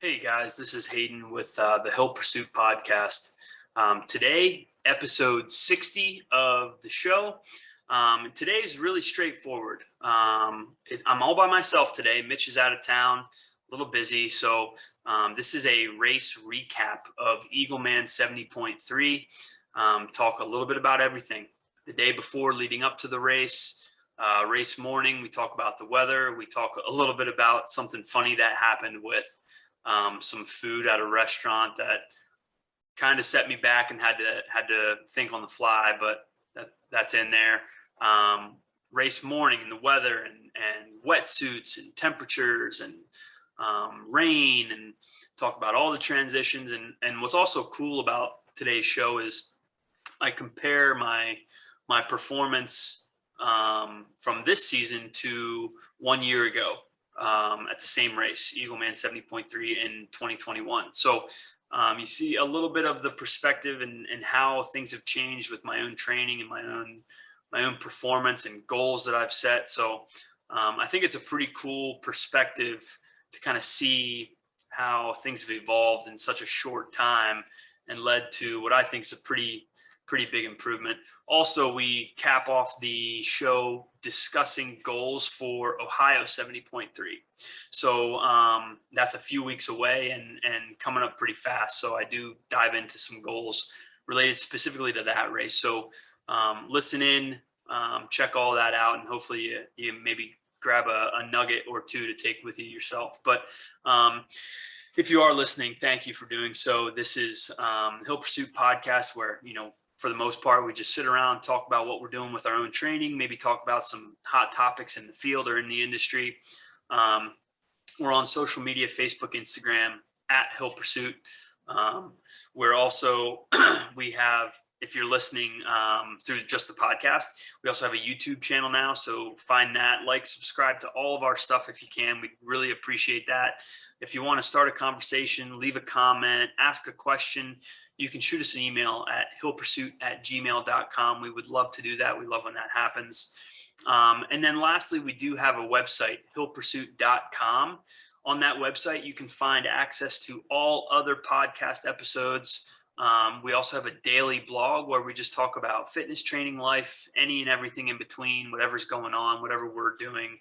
Hey guys, this is Hayden with the Hill Pursuit podcast. Today, episode 60 of the show. Today is really straightforward. I'm all by myself today. Mitch is out of town, a little busy. So, this is a race recap of Eagleman 70.3. Talk a little bit about everything. The day before, leading up to the race, race morning, we talk about the weather. We talk a little bit about something funny that happened with some food at a restaurant that kind of set me back and had to think on the fly, but that's in there. Race morning and the weather and wetsuits and temperatures and rain, and talk about all the transitions. And what's also cool about today's show is I compare my performance from this season to 1 year ago at the same race, Eagleman 70.3 in 2021. So you see a little bit of the perspective and how things have changed with my own training and my own performance and goals that I've set. So I think it's a pretty cool perspective to kind of see how things have evolved in such a short time and led to what I think is a pretty big improvement. Also, we cap off the show discussing goals for Ohio 70.3. So that's a few weeks away and coming up pretty fast. So I do dive into some goals related specifically to that race. So listen in, check all that out, and hopefully you maybe grab a nugget or two to take with you yourself. But if you are listening, thank you for doing so. This is Hill Pursuit Podcast, where, for the most part, we just sit around, talk about what we're doing with our own training, maybe talk about some hot topics in the field or in the industry. We're on social media, Facebook, Instagram, at Hill Pursuit. We're also, we have, if you're listening through just the podcast, we also have a YouTube channel now. So find that, subscribe to all of our stuff if you can. We'd really appreciate that. If you want to start a conversation, leave a comment, ask a question, you can shoot us an email at hillpursuit@gmail.com. We would love to do that. We love when that happens. And then lastly, we do have a website, hillpursuit.com. On that website, you can find access to all other podcast episodes. We also have a daily blog where we just talk about fitness, training, life, any and everything in between, whatever's going on, whatever we're doing.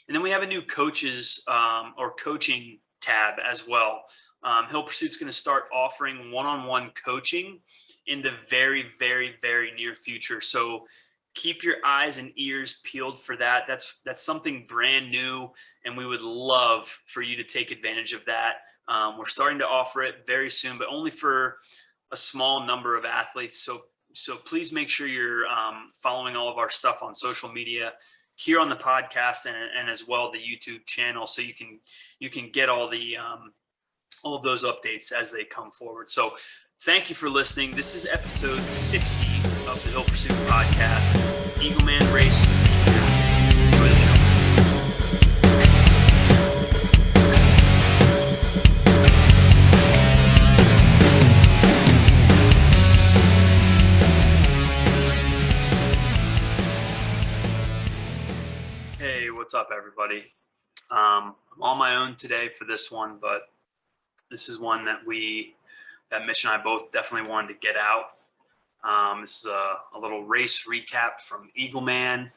And then we have a new coaches or coaching tab as well. Hill Pursuit's going to start offering one-on-one coaching in the very, very, very near future. So keep your eyes and ears peeled for that. That's something brand new, and we would love for you to take advantage of that. We're starting to offer it very soon, but only for a small number of athletes. So please make sure you're following all of our stuff on social media, here on the podcast, and as well the YouTube channel, so you can get all of those updates as they come forward. So thank you for listening. This is episode 60 of the Hill Pursuit podcast, Eagleman race. Enjoy the show. Hey, what's up, everybody? I'm on my own today for this one, but this is one that Mitch and I both definitely wanted to get out. This is a little race recap from Eagleman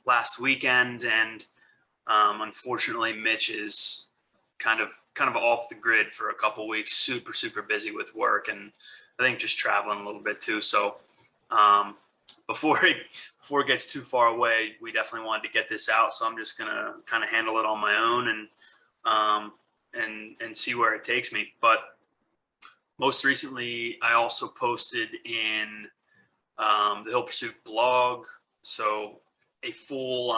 last weekend, and unfortunately, Mitch is kind of off the grid for a couple weeks. Super busy with work, and I think just traveling a little bit too. So before it gets too far away, we definitely wanted to get this out. So I'm just gonna kind of handle it on my own and see where it takes me. But most recently, I also posted in the Hill Pursuit blog. So a full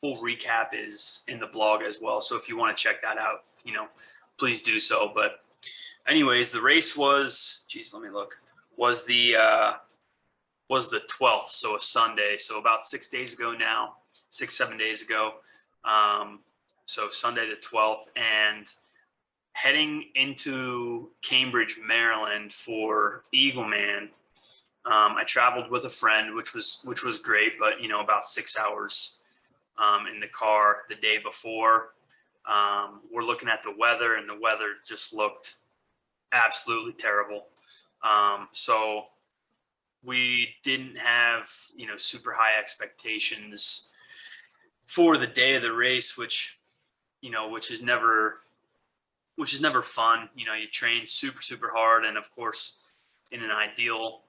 recap is in the blog as well. So if you want to check that out, please do so. But anyways, the race was, let me look, was the 12th. So a Sunday. So about 6 days ago now, 7 days ago. So Sunday the 12th, and heading into Cambridge, Maryland for Eagleman. I traveled with a friend, which was great, but about 6 hours in the car the day before. We're looking at the weather, and the weather just looked absolutely terrible. So we didn't have, super high expectations for the day of the race, which is never fun. You train super, super hard. And of course, in an ideal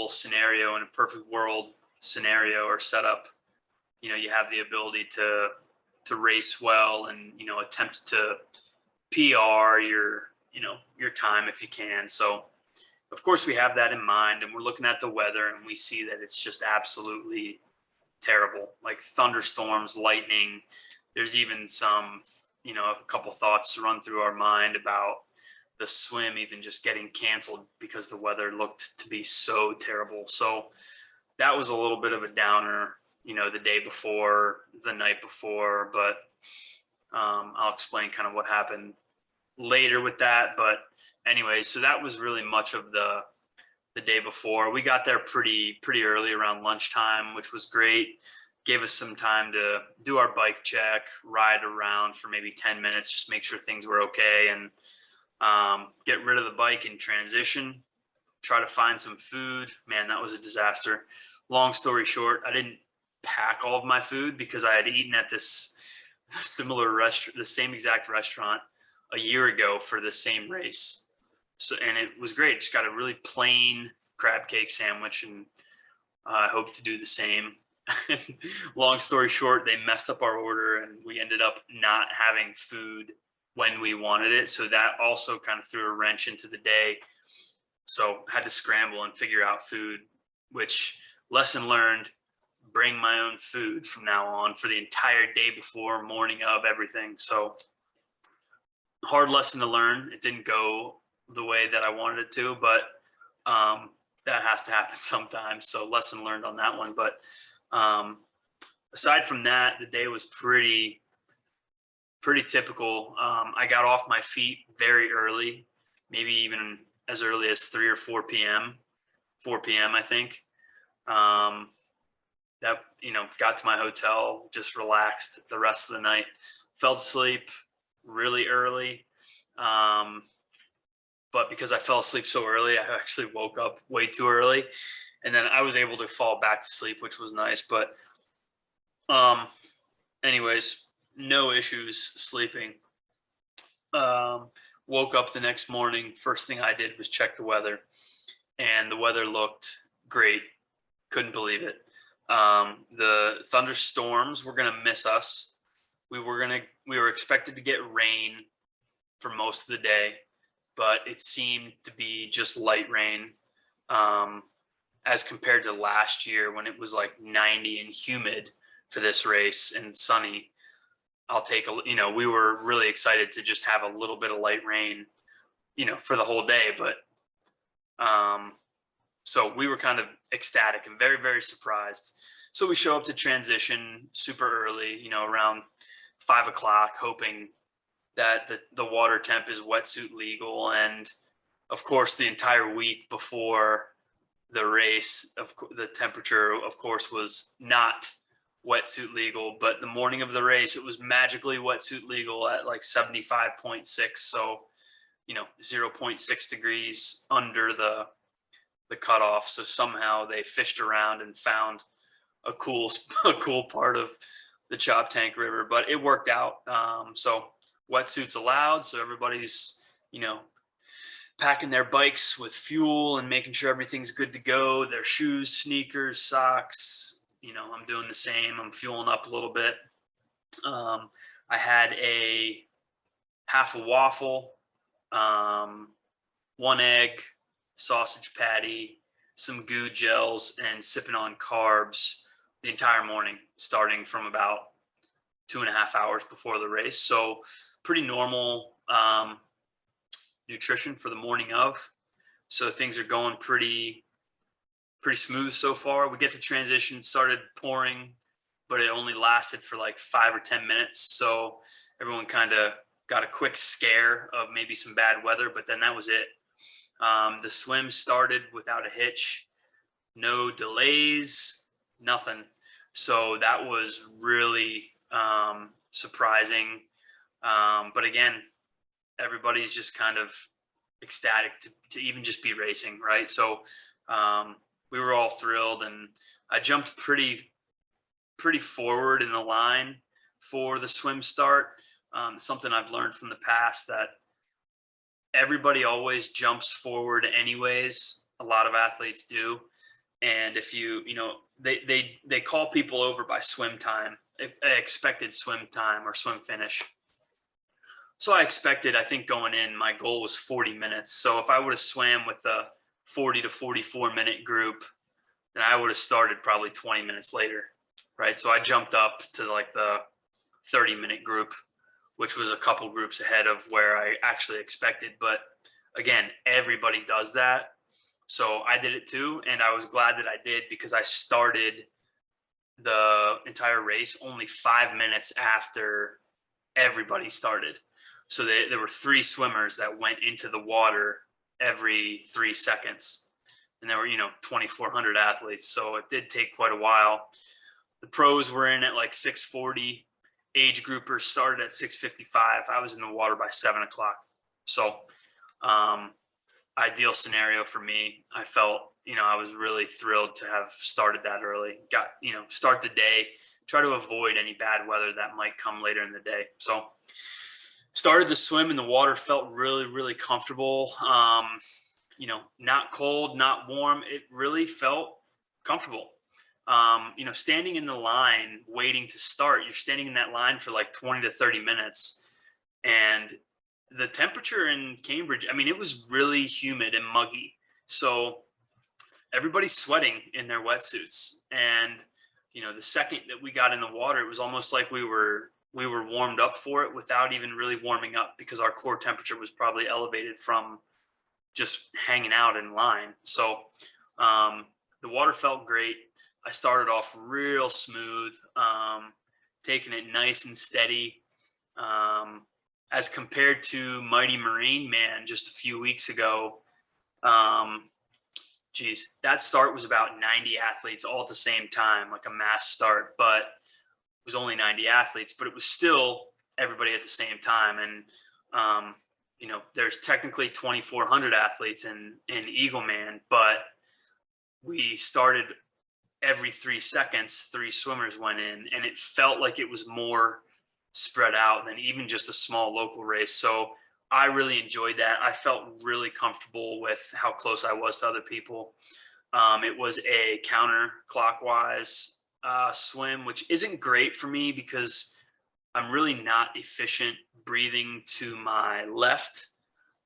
scenario, in a perfect world scenario or setup, you have the ability to race well and, attempt to PR your time if you can. So of course we have that in mind, and we're looking at the weather and we see that it's just absolutely terrible, like thunderstorms, lightning. There's even some, a couple thoughts run through our mind about the swim even just getting canceled because the weather looked to be so terrible. So that was a little bit of a downer, the day before, the night before, but I'll explain kind of what happened later with that. But anyway, so that was really much of the day before. We got there pretty early, around lunchtime, which was great. Gave us some time to do our bike check, ride around for maybe 10 minutes, just make sure things were okay, and get rid of the bike in transition, try to find some food. Man, that was a disaster. Long story short, I didn't pack all of my food because I had eaten at this similar restaurant, the same exact restaurant, a year ago for the same race. So, and it was great. Just got a really plain crab cake sandwich, and I hope to do the same. Long story short, they messed up our order and we ended up not having food when we wanted it. So that also kind of threw a wrench into the day. So had to scramble and figure out food, which, lesson learned, bring my own food from now on for the entire day before, morning of, everything. So hard lesson to learn. It didn't go the way that I wanted it to, but that has to happen sometimes. So lesson learned on that one. But aside from that, the day was pretty typical. I got off my feet very early, maybe even as early as 3 or 4 p.m. 4 p.m. I think. That got to my hotel, just relaxed the rest of the night. Fell asleep really early, but because I fell asleep so early, I actually woke up way too early, and then I was able to fall back to sleep, which was nice. But anyways, no issues sleeping. Woke up the next morning. First thing I did was check the weather, and the weather looked great. Couldn't believe it. The thunderstorms were going to miss us. We were expected to get rain for most of the day, but it seemed to be just light rain, as compared to last year when it was like 90 and humid for this race and sunny. We were really excited to just have a little bit of light rain, for the whole day. But so we were kind of ecstatic and very, very surprised. So we show up to transition super early, around 5 o'clock, hoping that the water temp is wetsuit legal. And of course, the entire week before the race, the temperature, of course, was not wetsuit legal. But the morning of the race, it was magically wetsuit legal at like 75.6. So, 0.6 degrees under the cutoff. So somehow they fished around and found a cool part of the Choptank River, but it worked out. So wetsuits allowed. So everybody's, packing their bikes with fuel and making sure everything's good to go. Their shoes, sneakers, socks. I'm doing the same. I'm fueling up a little bit. I had a half a waffle, 1 egg, sausage patty, some goo gels, and sipping on carbs the entire morning, starting from about 2.5 hours before the race. So pretty normal nutrition for the morning of. So things are going pretty smooth so far. We get to transition, started pouring, but it only lasted for like 5 or 10 minutes. So everyone kind of got a quick scare of maybe some bad weather, but then that was it. The swim started without a hitch, no delays, nothing. So that was really surprising. But again, everybody's just kind of ecstatic to even just be racing, right? So we were all thrilled, and I jumped pretty forward in the line for the swim start. Something I've learned from the past, that everybody always jumps forward anyways. A lot of athletes do. And if they call people over by swim time, expected swim time or swim finish. So I think going in, my goal was 40 minutes. So if I would have swam with a 40 to 44 minute group, then I would have started probably 20 minutes later, right? So I jumped up to like the 30-minute group, which was a couple groups ahead of where I actually expected. But again, everybody does that. So I did it too. And I was glad that I did, because I started the entire race only 5 minutes after everybody started. So there were 3 swimmers that went into the water every 3 seconds. And there were, 2,400 athletes. So it did take quite a while. The pros were in at like 6:40. Age groupers started at 6:55. I was in the water by 7 o'clock. So ideal scenario for me. I felt, I was really thrilled to have started that early. Got, start the day, try to avoid any bad weather that might come later in the day. So started the swim, and the water felt really, really comfortable. Not cold, not warm. It really felt comfortable. Standing in the line, waiting to start, you're standing in that line for like 20 to 30 minutes. And the temperature in Cambridge, it was really humid and muggy. So everybody's sweating in their wetsuits. And, the second that we got in the water, it was almost like we were warmed up for it without even really warming up, because our core temperature was probably elevated from just hanging out in line. So the water felt great. I started off real smooth, taking it nice and steady. As compared to Mighty Marine Man just a few weeks ago, that start was about 90 athletes all at the same time, like a mass start, but it was only 90 athletes, but it was still everybody at the same time. And, there's technically 2,400 athletes in Eagleman, but we started every 3 seconds, 3 swimmers went in, and it felt like it was more spread out than even just a small local race. So I really enjoyed that. I felt really comfortable with how close I was to other people. It was a counterclockwise swim, which isn't great for me because I'm really not efficient breathing to my left.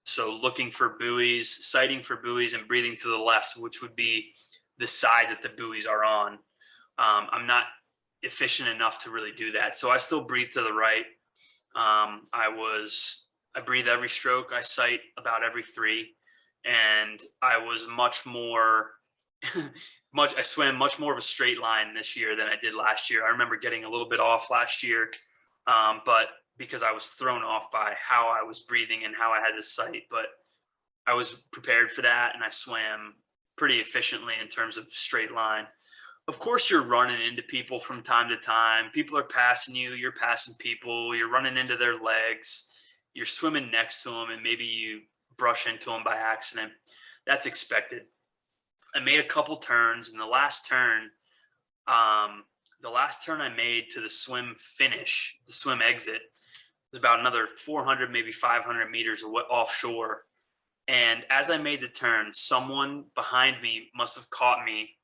So looking for buoys, sighting for buoys, and breathing to the left, which would be the side that the buoys are on. I'm not efficient enough to really do that. So I still breathe to the right. I breathe every stroke. I sight about every 3. And I was much more, I swam much more of a straight line this year than I did last year. I remember getting a little bit off last year, but because I was thrown off by how I was breathing and how I had to sight, but I was prepared for that. And I swam pretty efficiently in terms of straight line. Of course, you're running into people from time to time. People are passing you, you're passing people, you're running into their legs, you're swimming next to them, and maybe you brush into them by accident. That's expected. I made a couple turns, and the last turn I made to the swim finish, the swim exit, was about another 400, maybe 500 meters offshore. And as I made the turn, someone behind me must have caught me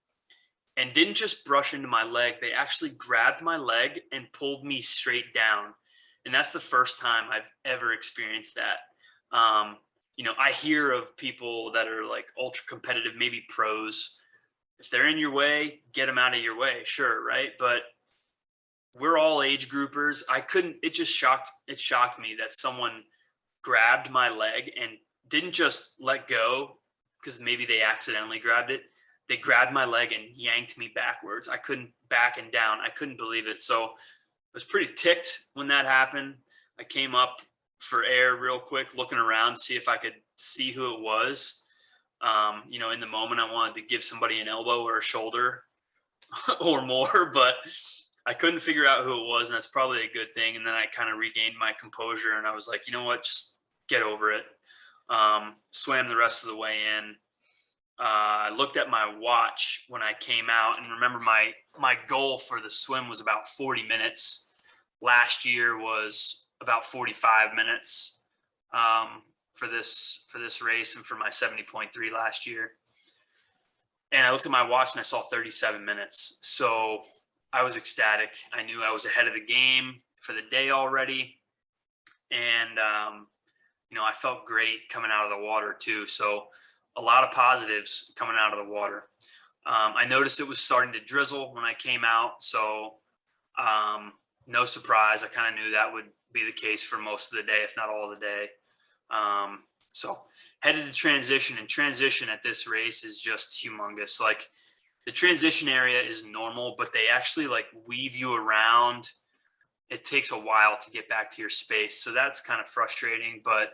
and didn't just brush into my leg. They actually grabbed my leg and pulled me straight down. And that's the first time I've ever experienced that. I hear of people that are like ultra competitive, maybe pros. If they're in your way, get them out of your way. Sure. Right. But we're all age groupers. It shocked me that someone grabbed my leg and didn't just let go because maybe they accidentally grabbed it. They grabbed my leg and yanked me backwards. I couldn't back and down. I couldn't believe it. So I was pretty ticked when that happened. I came up for air real quick, looking around, see if I could see who it was. In the moment I wanted to give somebody an elbow or a shoulder or more, but I couldn't figure out who it was, and that's probably a good thing. And then I kind of regained my composure, and I was like, you know what, just get over it. Swam the rest of the way in. I looked at my watch when I came out, and remember my goal for the swim was about 40 minutes. Last year was about 45 minutes for this race and for my 70.3 last year. And I looked at my watch and I saw 37 minutes. So I was ecstatic. I knew I was ahead of the game for the day already. And, I felt great coming out of the water too. So a lot of positives coming out of the water. I noticed it was starting to drizzle when I came out. So no surprise. I kind of knew that would be the case for most of the day, if not all of the day. So headed to transition, and transition at this race is just humongous. Like, the transition area is normal, but they actually like weave you around. It takes a while to get back to your space. So that's kind of frustrating. But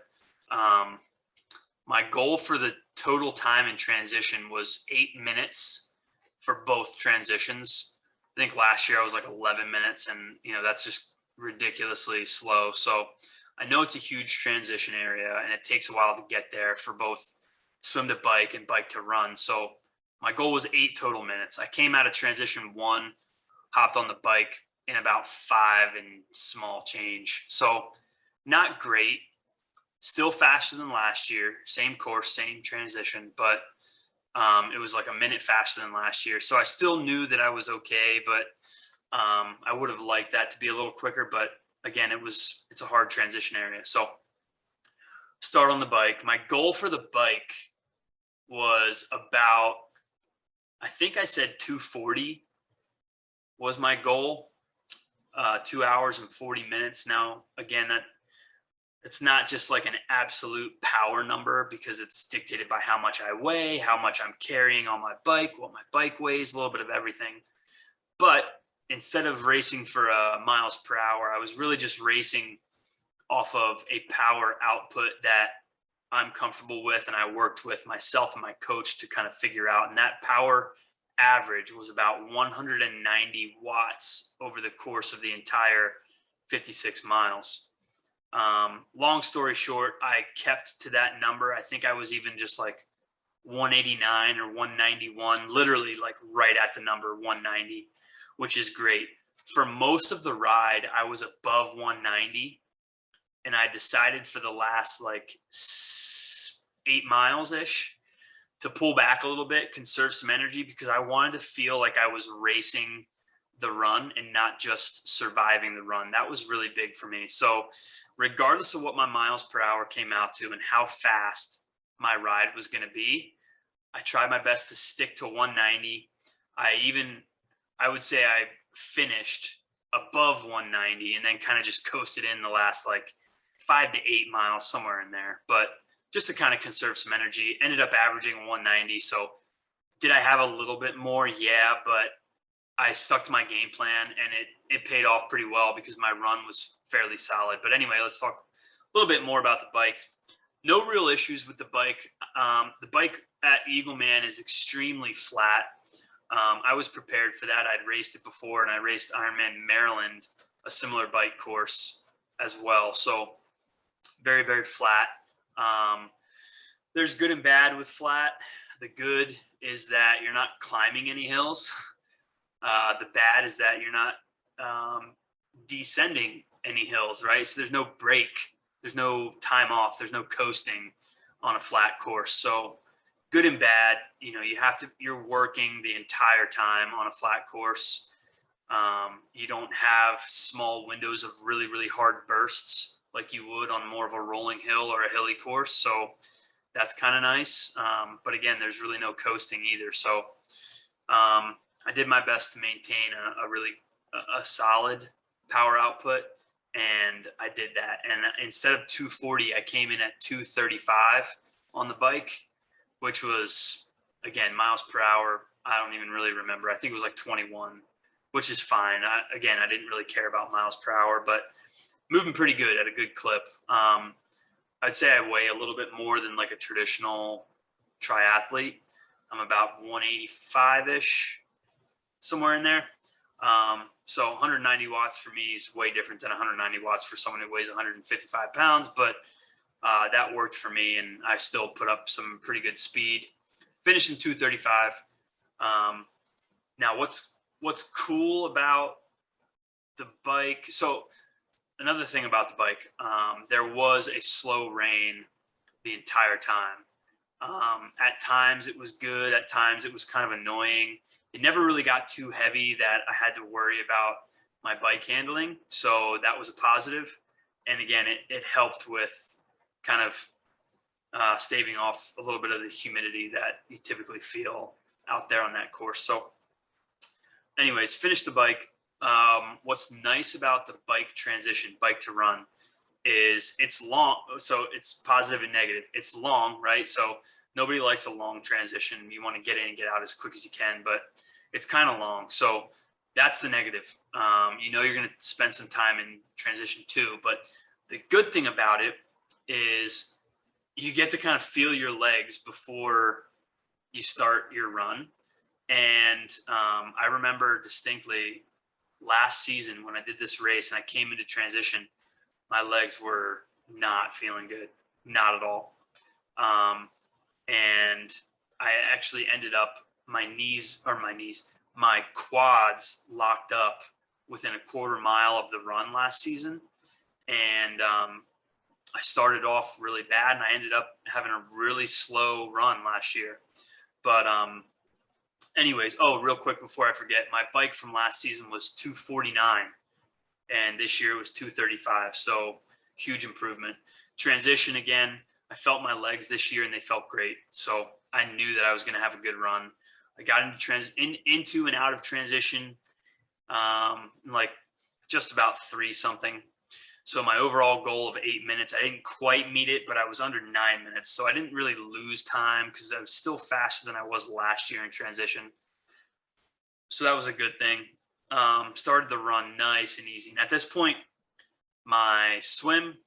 my goal for the total time in transition was 8 minutes for both transitions. I think last year I was like 11 minutes, and that's just ridiculously slow. So I know it's a huge transition area, and it takes a while to get there for both swim to bike and bike to run. So my goal was 8 total minutes. I came out of transition 1, hopped on the bike in about 5 and small change. So not great, still faster than last year, same course, same transition, but it was like a minute faster than last year. So I still knew that I was okay, but I would have liked that to be a little quicker. But again, it's a hard transition area. So start on the bike. My goal for the bike was about, I think I said 240 was my goal, 2 hours and 40 minutes. Now, again, it's not just like an absolute power number, because it's dictated by how much I weigh, how much I'm carrying on my bike, what my bike weighs, a little bit of everything. But instead of racing for miles per hour, I was really just racing off of a power output that I'm comfortable with, and I worked with myself and my coach to kind of figure out. And that power average was about 190 watts over the course of the entire 56 miles. Long story short, I kept to that number. I think I was even just like 189 or 191, literally like right at the number 190, which is great. For most of the ride, I was above 190, and I decided for the last like 8 miles ish to pull back a little bit, conserve some energy, because I wanted to feel like I was racing the run and not just surviving the run. That was really big for me. So regardless of what my miles per hour came out to and how fast my ride was going to be, I tried my best to stick to 190. I would say I finished above 190 and then kind of just coasted in the last like 5 to 8 miles, somewhere in there. But just to kind of conserve some energy, ended up averaging 190. So did I have a little bit more? Yeah, but I stuck to my game plan, and it paid off pretty well because my run was fairly solid. But anyway, let's talk a little bit more about the bike. No real issues with the bike. The bike at Eagleman is extremely flat. I was prepared for that. I'd raced it before, and I raced Ironman Maryland, a similar bike course as well. So very, very flat. There's good and bad with flat. The good is that you're not climbing any hills. The bad is that you're not descending any hills, right? So there's no break, there's no time off, there's no coasting on a flat course. So good and bad, you're working the entire time on a flat course. You don't have small windows of really, really hard bursts like you would on more of a rolling hill or a hilly course. So that's kind of nice. But again, there's really no coasting either. So I did my best to maintain a really solid power output, and I did that. And instead of 240, I came in at 235 on the bike, which was, again, miles per hour. I don't even really remember. I think it was like 21, which is fine. I didn't really care about miles per hour, but moving pretty good at a good clip. I'd say I weigh a little bit more than like a traditional triathlete. I'm about 185-ish, somewhere in there. So 190 watts for me is way different than 190 watts for someone who weighs 155 pounds, but that worked for me, and I still put up some pretty good speed. Finished in 2:35. Now, what's cool about the bike? So another thing about the bike, there was a slow rain the entire time. At times it was good. At times it was kind of annoying. It never really got too heavy that I had to worry about my bike handling. So that was a positive. And again, it helped with kind of staving off a little bit of the humidity that you typically feel out there on that course. So anyways, finished the bike. What's nice about the bike transition, bike to run, is it's long. So it's positive and negative. It's long, right? So nobody likes a long transition. You want to get in and get out as quick as you can, but it's kind of long. So that's the negative. You're going to spend some time in transition too, but the good thing about it is you get to kind of feel your legs before you start your run. And I remember distinctly last season when I did this race and I came into transition, my legs were not feeling good, not at all. And I actually ended up my quads locked up within a quarter mile of the run last season. And I started off really bad and I ended up having a really slow run last year. But anyways, real quick before I forget, my bike from last season was 249 and this year was 235. So huge improvement. Transition again, I felt my legs this year and they felt great. So I knew that I was going to have a good run. I got into and out of transition like just about 3 something. So my overall goal of 8 minutes, I didn't quite meet it, but I was under 9 minutes. So I didn't really lose time because I was still faster than I was last year in transition. So that was a good thing. Started the run nice and easy. And at this point, my swim,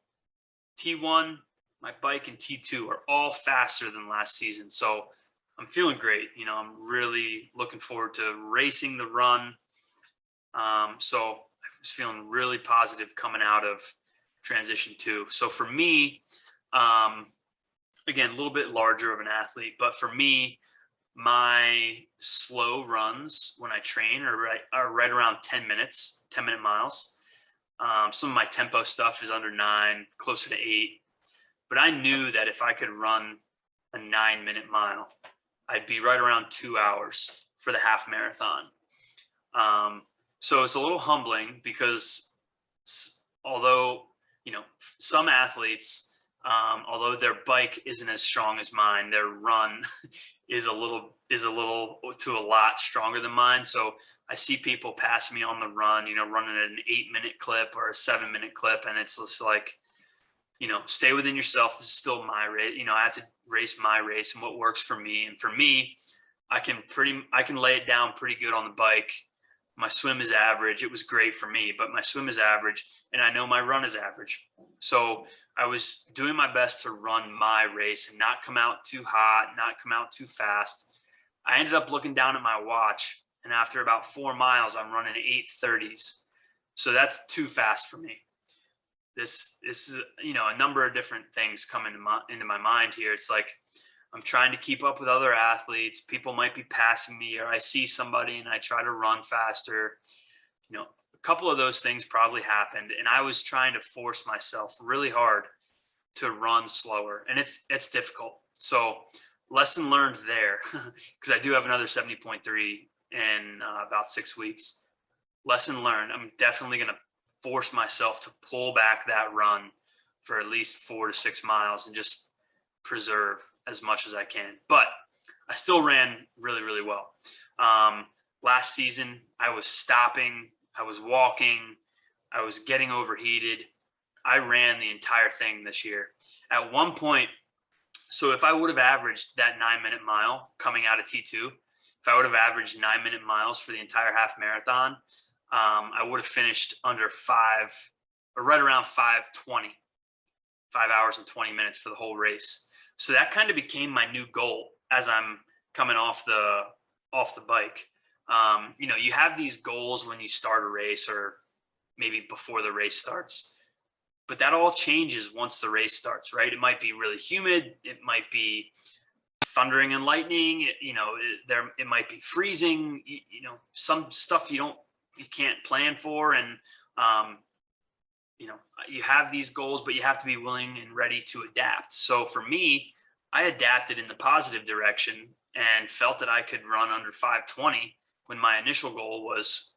T1, my bike, and T2 are all faster than last season. So I'm feeling great. I'm really looking forward to racing the run. So I was feeling really positive coming out of transition 2. So for me, again, a little bit larger of an athlete, but for me, my slow runs when I train are right around 10-minute miles. Some of my tempo stuff is under 9, closer to 8. But I knew that if I could run a 9-minute mile, I'd be right around 2 hours for the half marathon. So it's a little humbling because although, some athletes, although their bike isn't as strong as mine, their run is a lot stronger than mine. So I see people pass me on the run, running at an 8-minute clip or a 7-minute clip. And it's just like, stay within yourself. This is still my race. I have to race my race and what works for me. And for me, I can lay it down pretty good on the bike. My swim is average. It was great for me, but my swim is average and I know my run is average. So I was doing my best to run my race and not come out too hot, not come out too fast. I ended up looking down at my watch and after about 4 miles, I'm running 8:30s. So that's too fast for me. This is, a number of different things come into my mind here. It's like, I'm trying to keep up with other athletes. People might be passing me or I see somebody and I try to run faster. A couple of those things probably happened. And I was trying to force myself really hard to run slower. And it's difficult. So lesson learned there, because I do have another 70.3 in about 6 weeks. Lesson learned. I'm definitely going to force myself to pull back that run for at least 4 to 6 miles and just preserve as much as I can. But I still ran really, really well. Last season, I was stopping, I was walking, I was getting overheated. I ran the entire thing this year. At one point, so if I would have averaged that 9-minute mile coming out of T2, if I would have averaged 9-minute miles for the entire half marathon, I would have finished under 5 or right around 5:20, 5 hours and 20 minutes for the whole race. So that kind of became my new goal as I'm coming off the bike. You have these goals when you start a race or maybe before the race starts, but that all changes once the race starts, right? It might be really humid. It might be thundering and lightning. It might be freezing, some stuff you can't plan for. And, um, you have these goals, but you have to be willing and ready to adapt. So for me, I adapted in the positive direction and felt that I could run under 5:20 when my initial goal was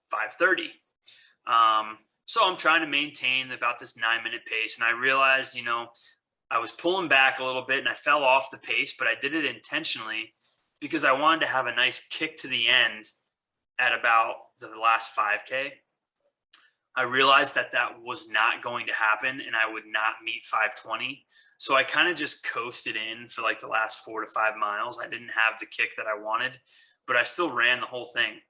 5:30. So I'm trying to maintain about this 9-minute pace. And I realized, I was pulling back a little bit and I fell off the pace, but I did it intentionally because I wanted to have a nice kick to the end at about the last 5K. I realized that was not going to happen and I would not meet 5:20. So I kind of just coasted in for like the last 4 to 5 miles. I didn't have the kick that I wanted, but I still ran the whole thing.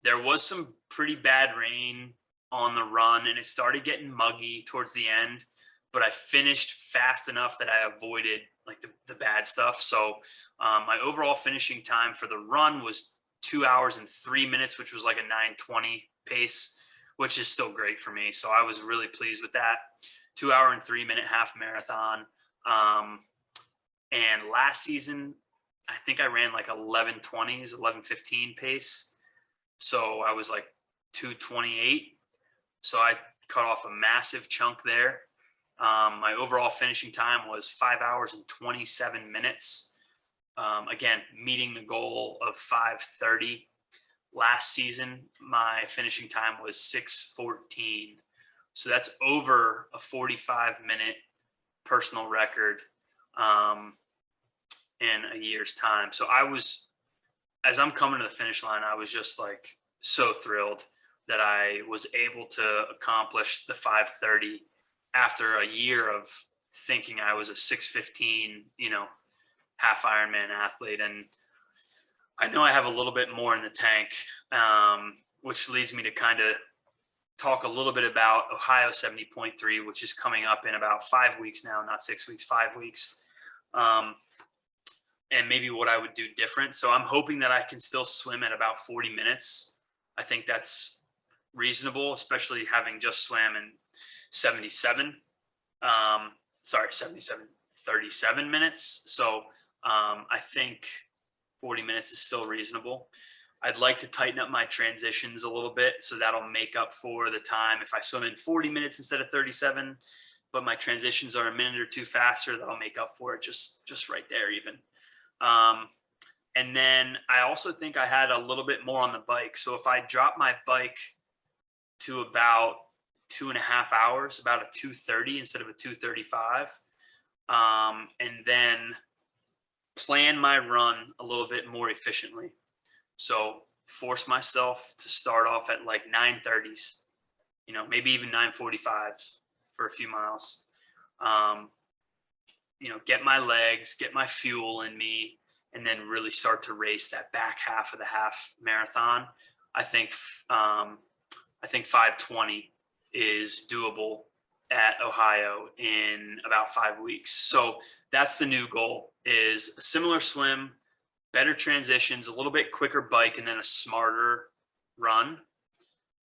There was some pretty bad rain on the run and it started getting muggy towards the end, but I finished fast enough that I avoided like the bad stuff. So my overall finishing time for the run was 2 hours and 3 minutes, which was like a 9:20 pace, which is still great for me. So I was really pleased with that. 2 hour and 3 minute half marathon. And last season, I think I ran like 11:20s, 11:15 pace. So I was like 2:28. So I cut off a massive chunk there. My overall finishing time was 5 hours and 27 minutes. Again, meeting the goal of 5:30. Last season, my finishing time was 6:14. So that's over a 45-minute personal record in a year's time. So as I'm coming to the finish line, I was just like so thrilled that I was able to accomplish the 5:30 after a year of thinking I was a 6:15, half Ironman athlete. And I know I have a little bit more in the tank, which leads me to kind of talk a little bit about Ohio 70.3, which is coming up in about 5 weeks now, not 6 weeks, 5 weeks. And maybe what I would do different. So I'm hoping that I can still swim at about 40 minutes. I think that's reasonable, especially having just swam in 37 minutes. So I think 40 minutes is still reasonable. I'd like to tighten up my transitions a little bit, so that'll make up for the time. If I swim in 40 minutes instead of 37, but my transitions are a minute or two faster, that'll make up for it just right there even. And then I also think I had a little bit more on the bike. So if I drop my bike to about 2.5 hours, about a 2:30 instead of a 2:35, and then plan my run a little bit more efficiently. So force myself to start off at like 9:30s, maybe even 9:45 for a few miles. Get my legs, get my fuel in me, and then really start to race that back half of the half marathon. I think 5:20 is doable at Ohio in about 5 weeks. So that's the new goal, is a similar swim, better transitions, a little bit quicker bike, and then a smarter run.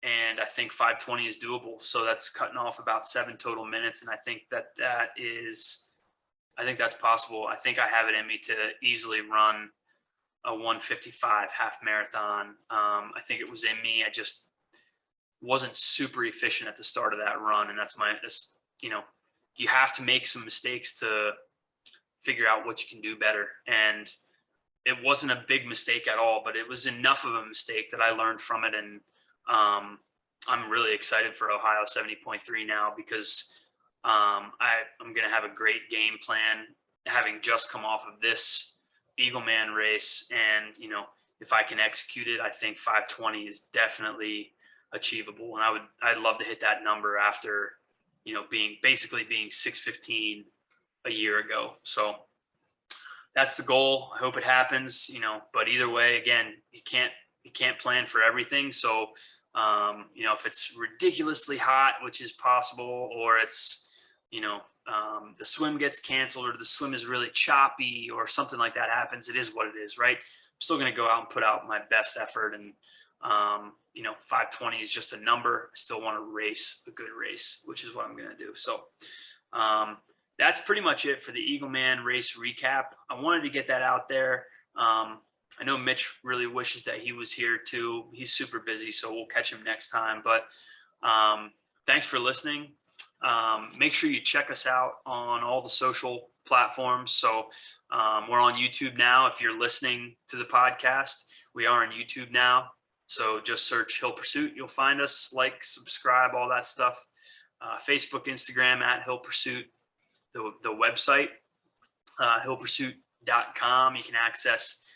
And I think 5:20 is doable. So that's cutting off about 7 total minutes. And I think that's possible. I think I have it in me to easily run a 1:55 half marathon. I think it was in me. I just wasn't super efficient at the start of that run. And you have to make some mistakes to figure out what you can do better. And it wasn't a big mistake at all, but it was enough of a mistake that I learned from it. And I'm really excited for Ohio 70.3 now, because I'm going to have a great game plan, having just come off of this Eagleman race. And, if I can execute it, I think 5:20 is definitely achievable. And I'd love to hit that number after, being 6:15 a year ago. So that's the goal. I hope it happens, but either way, again, you can't plan for everything. So, if it's ridiculously hot, which is possible, or it's, the swim gets canceled or the swim is really choppy or something like that happens, it is what it is, right? I'm still going to go out and put out my best effort. And, 520 is just a number. I still want to race a good race, which is what I'm going to do. So that's pretty much it for the Eagleman race recap. I wanted to get that out there. I know Mitch really wishes that he was here too. He's super busy, so we'll catch him next time. But thanks for listening. Make sure you check us out on all the social platforms. So we're on YouTube now. If you're listening to the podcast, we are on YouTube now. So just search Hill Pursuit. You'll find us, like, subscribe, all that stuff. Facebook, Instagram at Hill Pursuit. The website, hillpursuit.com. You can access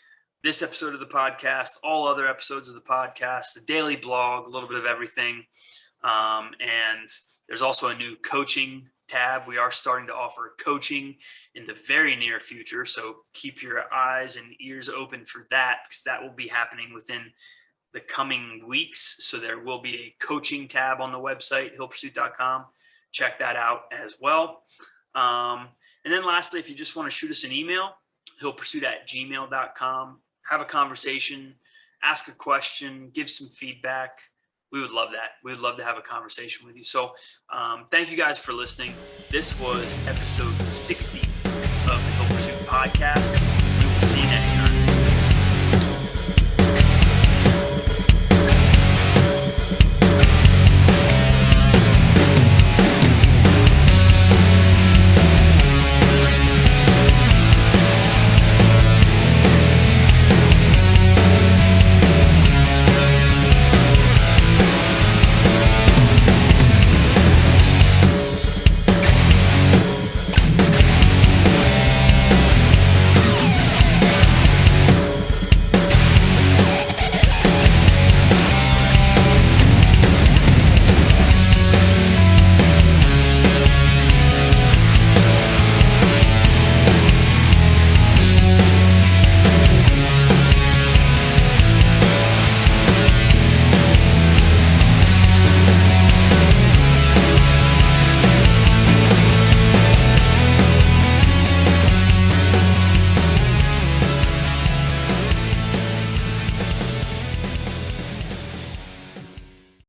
this episode of the podcast, all other episodes of the podcast, the daily blog, a little bit of everything. And there's also a new coaching tab. We are starting to offer coaching in the very near future. So keep your eyes and ears open for that, because that will be happening within the coming weeks. So there will be a coaching tab on the website, hillpursuit.com. Check that out as well. And then lastly, if you just want to shoot us an email, hillpursuit@gmail.com, have a conversation, ask a question, give some feedback. We would love that. We would love to have a conversation with you. So thank you guys for listening. This was episode 60 of the Hill Pursuit podcast. We will see you next time.